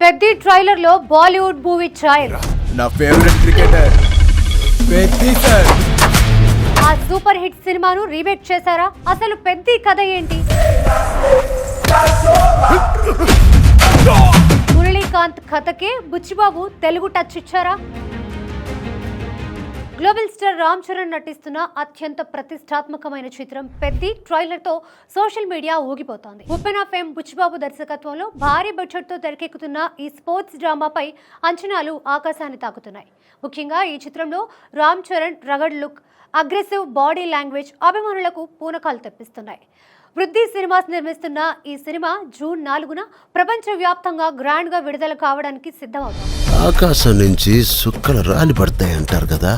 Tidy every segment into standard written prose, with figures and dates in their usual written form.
Peddi trailer లో Bollywood movie trial. నా favourite cricketer Peddi sir. ఆ సూపర్ హిట్ సినిమాను రీమేక్ చేశారా? అసలు పెద్ది కథ ఏంటి? మురళీకాంత్ కథకే బుచ్చిబాబు తెలుగు టచ్ ఇచ్చారా? గ్లోబల్ స్టార్ రామ్ చరణ్ నటిస్తున్న అత్యంత ప్రతిష్టాత్మకమైన చిత్రం పెద్ది ట్రైలర్ తో సోషల్ మీడియా ఊగిపోతోంది. ఉప్పెన ఫేమ్ బుచ్చిబాబు దర్శకత్వంలో భారీ బడ్జెట్ తో తెరకెక్కుతున్న ఈ స్పోర్ట్స్ డ్రామాపై అంచనాలు ఆకాశాన్ని తాకుతున్నాయి. ముఖ్యంగా ఈ చిత్రంలో Ram Charan రగడ్ look, aggressive body language అభిమానులకు పూనకాలు తెప్పిస్తున్నాయి. వృద్ధి సినిమాస్ నిర్మిస్తున్న ఈ సినిమా జూన్ 4న ప్రపంచవ్యాప్తంగా గ్రాండ్ గా విడుదల కావడానికి సిద్ధమవుతోంది. ఆకాశం నుంచి సుక్కలు రాలి పడతాయి అంటారు కదా,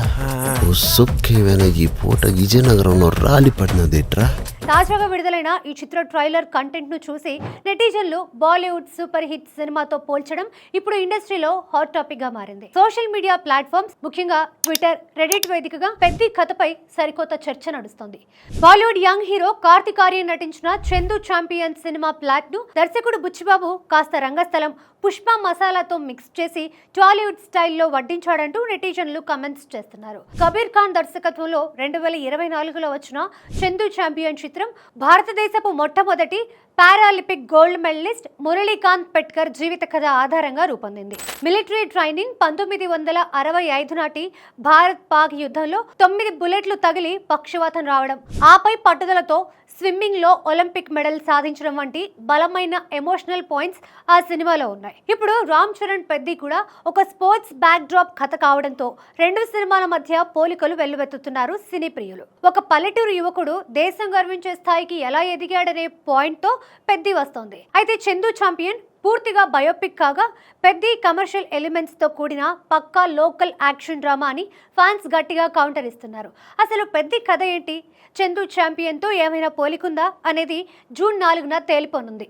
ఓ సుక్కేమైనా ఈ పూట విజయనగరంలో రాలి పడినదేట్రా. తాజాగా విడుదలైన ఈ చిత్ర ట్రైలర్ కంటెంట్ ను చూసి నెటిజన్లు బాలీవుడ్ సూపర్ హిట్ సినిమాతో పోల్చడం ఇప్పుడు ఇండస్ట్రీలో హాట్ టాపిక్ గా మారింది. సోషల్ మీడియా ప్లాట్ఫామ్స్ ముఖ్యంగా ట్విట్టర్, రెడిట్ వేదికగా పెద్ది కథపై సరికొత్త చర్చ నడుస్తోంది. బాలీవుడ్ యంగ్ హీరో కార్తిక్ ఆర్యన్ నటించిన చందు ఛాంపియన్ సినిమా ప్లాట్ ను దర్శకుడు బుచ్చిబాబు కాస్త రంగస్థలం, పుష్ప మసాలాతో మిక్స్ చేసి టాలీవుడ్ స్టైల్లో వడ్డించాడంటూ నెటిజన్లు కమెంట్స్ చేస్తున్నారు. కబీర్ ఖాన్ దర్శకత్వంలో 2024లో వచ్చిన చందు ఛాంపియన్ చిత్రం భారతదేశపు మొట్టమొదటి పారాలింపిక్ గోల్డ్ మెడలిస్ట్ మురళీకాంత్ పెట్కర్ జీవిత కథ ఆధారంగా రూపొందింది. మిలిటరీ ట్రైనింగ్ 1965 నాటి భారత్ పాక్ యుద్ధంలో 9 బుల్లెట్లు తగిలి పక్షవాతం రావడం, ఆపై పట్టుదలతో స్విమ్మింగ్ లో ఒలింపిక్ మెడల్ సాధించడం వంటి బలమైన ఎమోషనల్ పాయింట్స్ ఆ సినిమాలో ఉన్నాయి. ఇప్పుడు రామ్ చరణ్ పెద్ది కూడా ఒక స్పోర్ట్స్ బ్యాక్ డ్రాప్ కథ కావడంతో రెండు సినిమాల మధ్య పోలికలు వెల్లువెత్తుతున్నారు సినీ ప్రియులు. ఒక పల్లెటూరు యువకుడు దేశం గర్వించే స్థాయికి ఎలా ఎదిగాడనే పాయింట్ తో పెద్ది వస్తోంది. అయితే చందు ఛాంపియన్ పూర్తిగా బయోపిక్ కాగా పెద్ది కమర్షియల్ ఎలిమెంట్స్ తో కూడిన పక్కా లోకల్ యాక్షన్ డ్రామా అని ఫ్యాన్స్ గట్టిగా కౌంటర్ ఇస్తున్నారు. అసలు పెద్ది కథ ఏంటి? చందు ఛాంపియన్ తో ఏమైనా పోలికుందా అనేది జూన్ 4న తేలిపోనుంది.